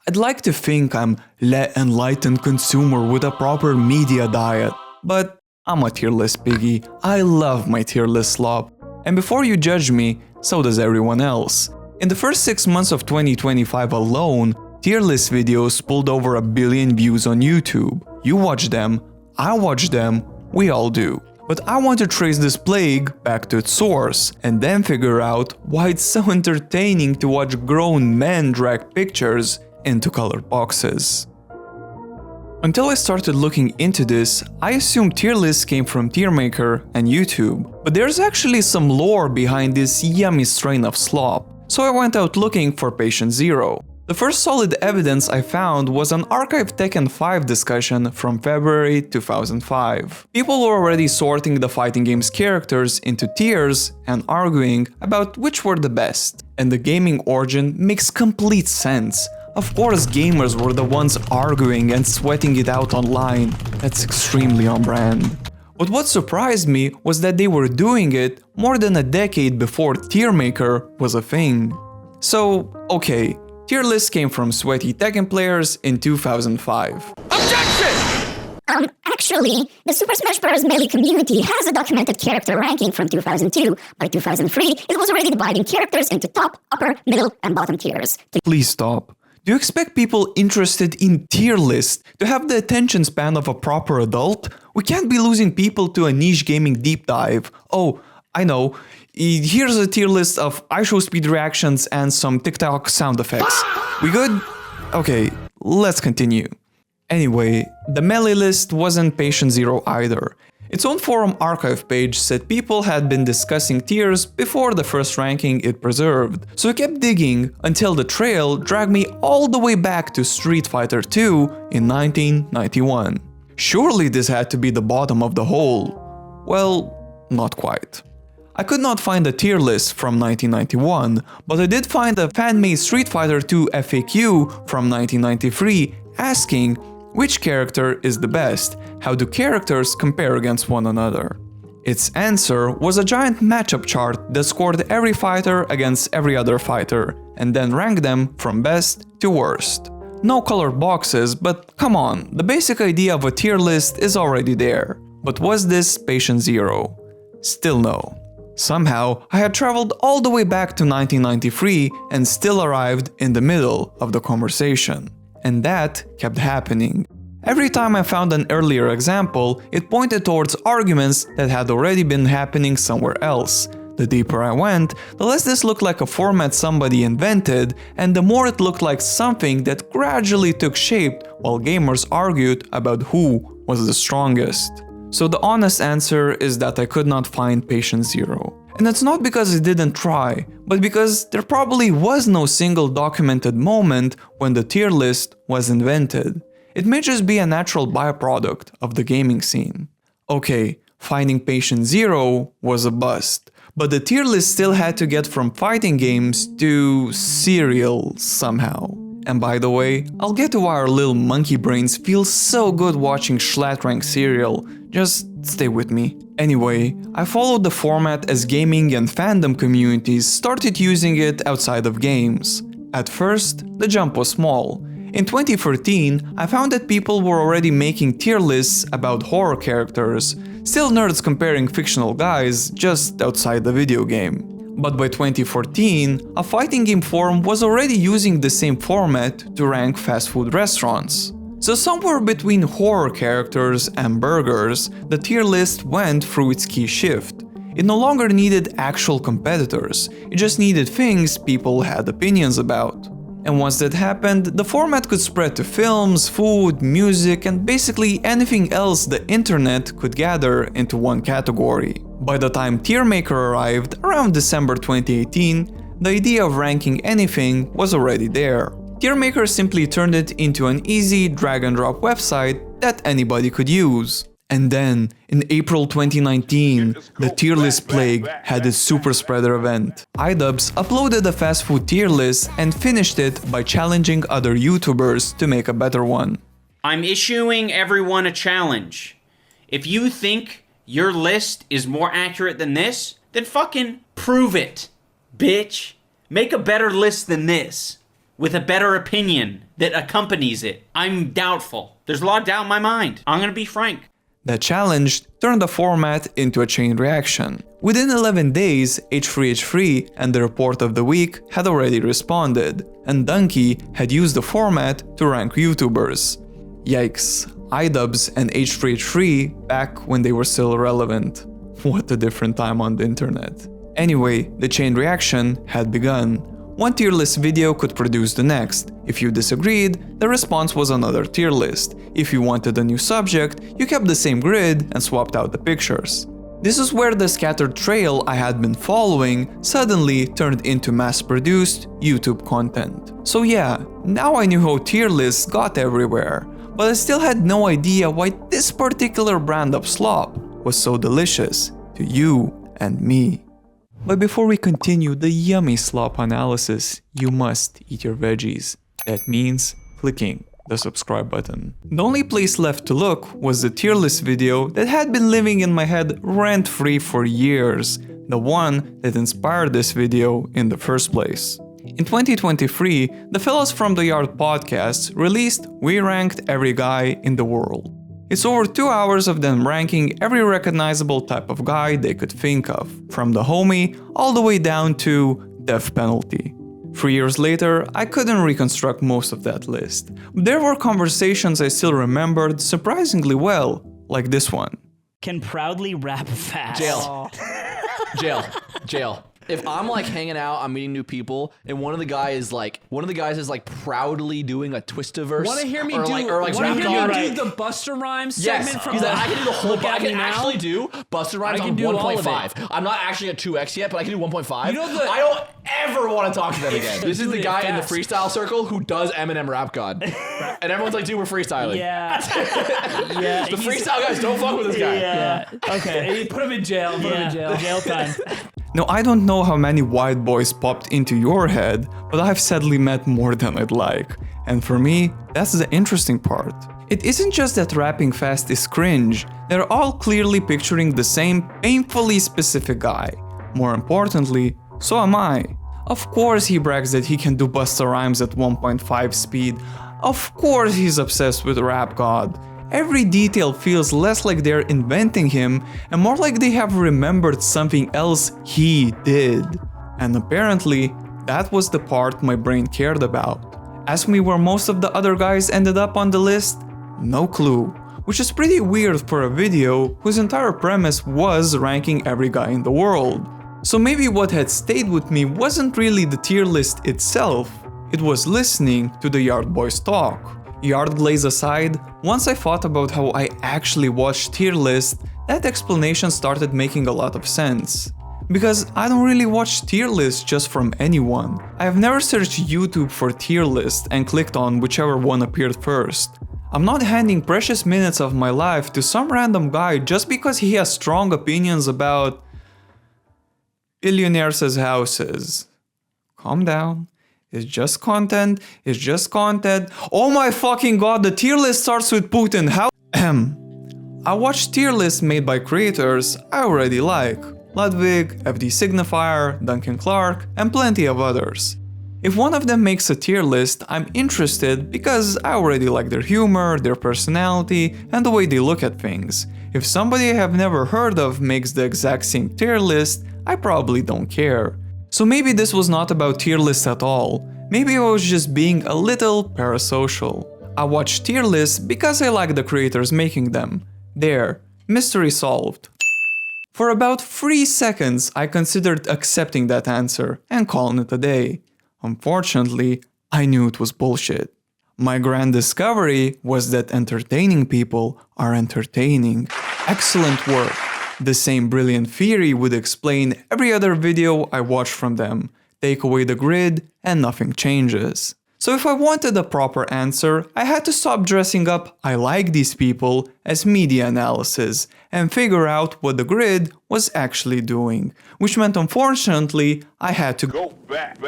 I'd like to think I'm an enlightened consumer with a proper media diet, but I'm a tier list piggy. I love my tier list slop. And before you judge me, so does everyone else. In the first 6 months of 2025 alone, tier list videos pulled over 1 billion views on YouTube. You watch them, I watch them, we all do. But I want to trace this plague back to its source, and then figure out why it's so entertaining to watch grown men drag pictures into colored boxes. Until I started looking into this, I assumed tier lists came from TierMaker and YouTube. But there's actually some lore behind this yummy strain of slop, so I went out looking for patient zero. The first solid evidence I found was an archived Tekken 5 discussion from February 2005. People were already sorting the fighting game's characters into tiers and arguing about which were the best. And the gaming origin makes complete sense. Of course gamers were the ones arguing and sweating it out online. That's extremely on brand. But what surprised me was that they were doing it more than a decade before TierMaker was a thing. So, okay. Tier lists came from sweaty Tekken players in 2005. Objection! Actually, the Super Smash Bros. Melee community has a documented character ranking from 2002. By 2003, it was already dividing characters into top, upper, middle, and bottom tiers. Please stop. Do you expect people interested in tier lists to have the attention span of a proper adult? We can't be losing people to a niche gaming deep dive. Oh, I know. Here's a tier list of iShowSpeed reactions and some TikTok sound effects. We good? Okay, let's continue. Anyway, the Melee list wasn't patient zero either. Its own forum archive page said people had been discussing tiers before the first ranking it preserved, so I kept digging until the trail dragged me all the way back to Street Fighter II in 1991. Surely this had to be the bottom of the hole. Well, not quite. I could not find a tier list from 1991, but I did find a fan-made Street Fighter II FAQ from 1993 asking which character is the best, how do characters compare against one another. Its answer was a giant matchup chart that scored every fighter against every other fighter, and then ranked them from best to worst. No colored boxes, but come on, the basic idea of a tier list is already there. But was this patient zero? Still no. Somehow, I had traveled all the way back to 1993 and still arrived in the middle of the conversation. And that kept happening. Every time I found an earlier example, it pointed towards arguments that had already been happening somewhere else. The deeper I went, the less this looked like a format somebody invented, and the more it looked like something that gradually took shape while gamers argued about who was the strongest. So the honest answer is that I could not find patient zero. And it's not because I didn't try, but because there probably was no single documented moment when the tier list was invented. It may just be a natural byproduct of the gaming scene. Okay, finding patient zero was a bust, but the tier list still had to get from fighting games to cereal somehow. And by the way, I'll get to why our little monkey brains feel so good watching Schlattrank cereal. Just stay with me. Anyway, I followed the format as gaming and fandom communities started using it outside of games. At first, the jump was small. In 2013, I found that people were already making tier lists about horror characters, still nerds comparing fictional guys just outside the video game. But by 2014, a fighting game forum was already using the same format to rank fast food restaurants. So somewhere between horror characters and burgers, the tier list went through its key shift. It no longer needed actual competitors, it just needed things people had opinions about. And once that happened, the format could spread to films, food, music, and basically anything else the internet could gather into one category. By the time TierMaker arrived, around December 2018, the idea of ranking anything was already there. TierMaker simply turned it into an easy drag-and-drop website that anybody could use. And then, in April 2019, the tier list plague had its super spreader event. iDubbbz uploaded a fast food tier list and finished it by challenging other YouTubers to make a better one. I'm issuing everyone a challenge. If you think your list is more accurate than this, then fucking prove it, bitch. Make a better list than this. with a better opinion that accompanies it. I'm doubtful. There's a lot of doubt in my mind. I'm going to be frank. The challenge turned the format into a chain reaction. Within 11 days, H3H3 and the Report of the Week had already responded, and Donkey had used the format to rank YouTubers. Yikes, iDubbbz and H3H3 back when they were still relevant. What a different time on the internet. Anyway, the chain reaction had begun. One tier list video could produce the next. If you disagreed, the response was another tier list. If you wanted a new subject, you kept the same grid and swapped out the pictures. This is where the scattered trail I had been following suddenly turned into mass-produced YouTube content. So yeah, now I knew how tier lists got everywhere, but I still had no idea why this particular brand of slop was so delicious to you and me. But before we continue the yummy slop analysis, you must eat your veggies. That means clicking the subscribe button. The only place left to look was the tier list video that had been living in my head rent-free for years, the one that inspired this video in the first place. In 2023, the fellows from the Yard podcast released We Ranked Every Guy in the World. It's over 2 hours of them ranking every recognizable type of guy they could think of, from the homie all the way down to death penalty. 3 years later, I couldn't reconstruct most of that list. There were conversations I still remembered surprisingly well, like this one. Can proudly rap fast. Jail. If I'm like hanging out, I'm meeting new people, and one of the guys is like proudly doing a Twistiverse. Want to hear me or do? Like Want to hear me do do the Buster Rhymes yes, segment from? He's like, I can do the whole. I can now? actually do Buster Rhymes on 1.5. I'm not actually at 2x yet, but I can do 1.5. You know I don't ever want to talk to them again. This is the guy in the fast. freestyle circle who does Eminem Rap God, and everyone's like, "Dude, we're freestyling." Yeah. Yeah. The freestyle guys don't fuck with this guy. Yeah. Okay. Put him in jail. Put him in jail. Jail time. Now, I don't know how many white boys popped into your head, but I've sadly met more than I'd like. And for me, that's the interesting part. It isn't just that rapping fast is cringe, they're all clearly picturing the same painfully specific guy. More importantly, so am I. Of course he brags that he can do Busta Rhymes at 1.5 speed. Of course he's obsessed with Rap God. Every detail feels less like they're inventing him and more like they have remembered something else he did. And apparently, that was the part my brain cared about. Ask me where most of the other guys ended up on the list? No clue. Which is pretty weird for a video whose entire premise was ranking every guy in the world. So maybe what had stayed with me wasn't really the tier list itself, it was listening to the Yard Boys talk. Yard glaze aside, once I thought about how I actually watched tier list, that explanation started making a lot of sense. Because I don't really watch tier lists just from anyone. I have never searched YouTube for tier list and clicked on whichever one appeared first. I'm not handing precious minutes of my life to some random guy just because he has strong opinions about billionaires' houses. Calm down. It's just content, it's just content. Oh my fucking god, the tier list starts with Putin, how? I watch tier lists made by creators I already like. Ludwig, FD Signifier, Duncan Clark, and plenty of others. If one of them makes a tier list, I'm interested because I already like their humor, their personality, and the way they look at things. If somebody I have never heard of makes the exact same tier list, I probably don't care. So maybe this was not about tier lists at all. Maybe I was just being a little parasocial. I watch tier lists because I like the creators making them. There, mystery solved. For about 3 seconds, I considered accepting that answer and calling it a day. Unfortunately, I knew it was bullshit. My grand discovery was that entertaining people are entertaining. Excellent work. The same brilliant theory would explain every other video I watch from them. Take away the grid and nothing changes. So if I wanted a proper answer, I had to stop dressing up "I like these people" as media analysis and figure out what the grid was actually doing, which meant unfortunately I had to go back.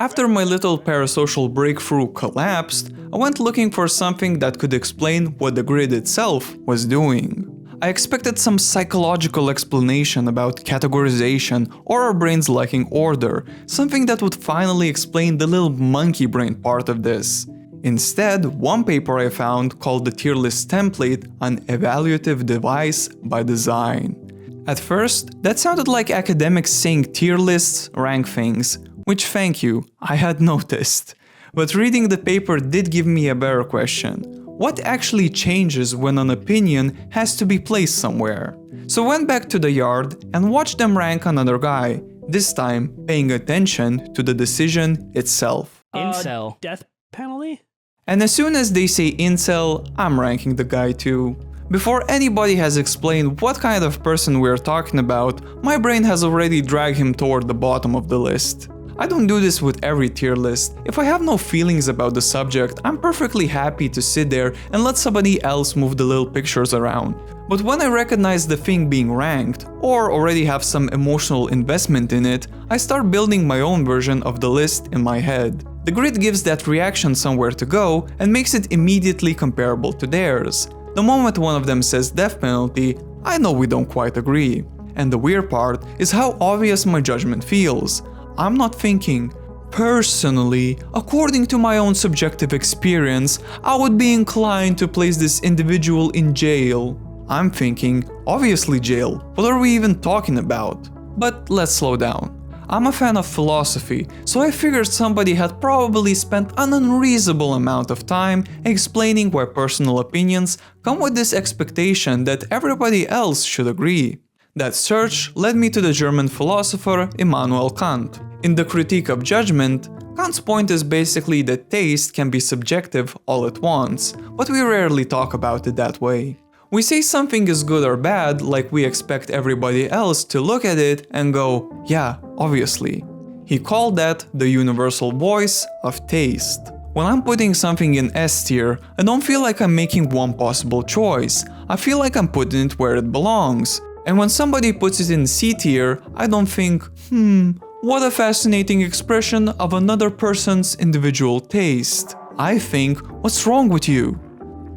After my little parasocial breakthrough collapsed, I went looking for something that could explain what the grid itself was doing. I expected some psychological explanation about categorization or our brains lacking order, something that would finally explain the little monkey brain part of this. Instead, one paper I found called the tier list template an evaluative device by design. At first, that sounded like academics saying tier lists rank things, which thank you, I had noticed. But reading the paper did give me a better question. What actually changes when an opinion has to be placed somewhere? So I went back to the yard and watched them rank another guy, this time paying attention to the decision itself. Incel. Death penalty? And as soon as they say incel, I'm ranking the guy too. Before anybody has explained what kind of person we're talking about, my brain has already dragged him toward the bottom of the list. I don't do this with every tier list. If I have no feelings about the subject, I'm perfectly happy to sit there and let somebody else move the little pictures around. But when I recognize the thing being ranked, or already have some emotional investment in it, I start building my own version of the list in my head. The grid gives that reaction somewhere to go and makes it immediately comparable to theirs. The moment one of them says death penalty, I know we don't quite agree. And the weird part is how obvious my judgment feels. I'm not thinking, personally, according to my own subjective experience, I would be inclined to place this individual in jail. I'm thinking, obviously jail, what are we even talking about? But let's slow down. I'm a fan of philosophy, so I figured somebody had probably spent an unreasonable amount of time explaining why personal opinions come with this expectation that everybody else should agree. That search led me to the German philosopher Immanuel Kant. In the Critique of Judgment, Kant's point is basically that taste can be subjective all at once, but we rarely talk about it that way. We say something is good or bad like we expect everybody else to look at it and go, yeah, obviously. He called that the universal voice of taste. When I'm putting something in S tier, I don't feel like I'm making one possible choice. I feel like I'm putting it where it belongs. And when somebody puts it in C tier, I don't think, what a fascinating expression of another person's individual taste. I think, what's wrong with you?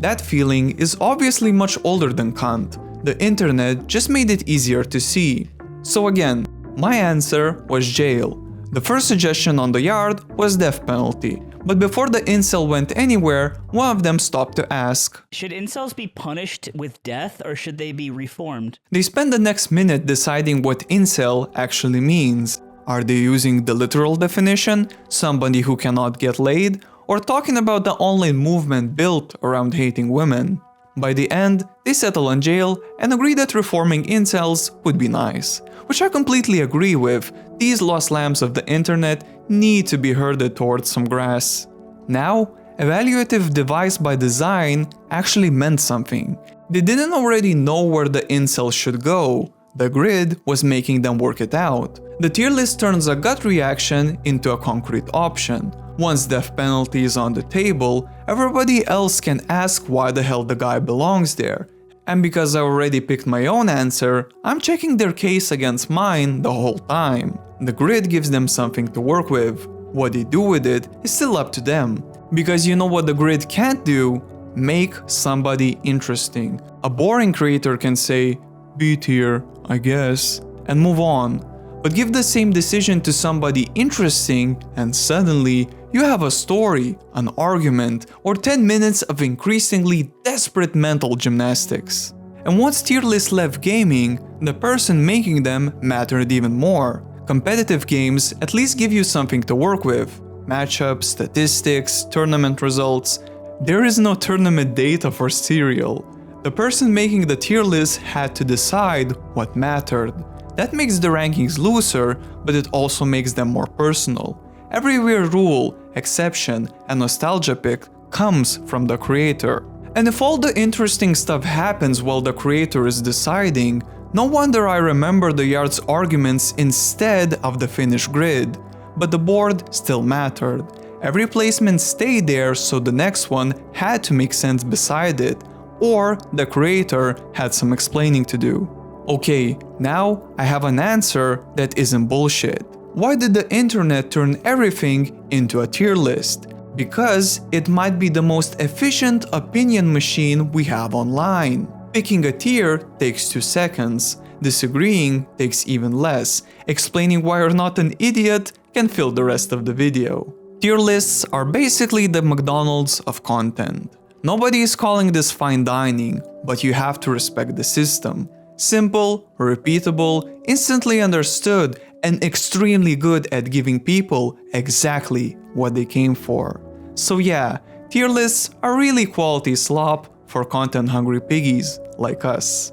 That feeling is obviously much older than Kant. The internet just made it easier to see. So again, my answer was jail. The first suggestion on the yard was death penalty. But before the incel went anywhere, one of them stopped to ask, should incels be punished with death or should they be reformed? They spend the next minute deciding what incel actually means. Are they using the literal definition, somebody who cannot get laid, or talking about the online movement built around hating women? By the end, they settle on jail and agree that reforming incels would be nice. Which I completely agree with. These lost lambs of the internet need to be herded towards some grass. Now, evaluative device by design actually meant something. They didn't already know where the incels should go. The grid was making them work it out. The tier list turns a gut reaction into a concrete option. Once death penalty is on the table, everybody else can ask why the hell the guy belongs there. And because I already picked my own answer, I'm checking their case against mine the whole time. The grid gives them something to work with. What they do with it is still up to them. Because you know what the grid can't do? Make somebody interesting. A boring creator can say, B tier, I guess, and move on. But give the same decision to somebody interesting and suddenly you have a story, an argument, or 10 minutes of increasingly desperate mental gymnastics. And once tier lists left gaming, the person making them mattered even more. Competitive games at least give you something to work with. Matchups, statistics, tournament results. There is no tournament data for Serial. The person making the tier list had to decide what mattered. That makes the rankings looser, but it also makes them more personal. Every weird rule, exception, and nostalgia pick comes from the creator. And if all the interesting stuff happens while the creator is deciding, no wonder I remember the yard's arguments instead of the finished grid. But the board still mattered. Every placement stayed there, so the next one had to make sense beside it, or the creator had some explaining to do. Okay, now I have an answer that isn't bullshit. Why did the internet turn everything into a tier list? Because it might be the most efficient opinion machine we have online. Picking a tier takes 2 seconds. Disagreeing takes even less. Explaining why you're not an idiot can fill the rest of the video. Tier lists are basically the McDonald's of content. Nobody is calling this fine dining, but you have to respect the system. Simple, repeatable, instantly understood, and extremely good at giving people exactly what they came for. So yeah, tier lists are really quality slop for content-hungry piggies like us.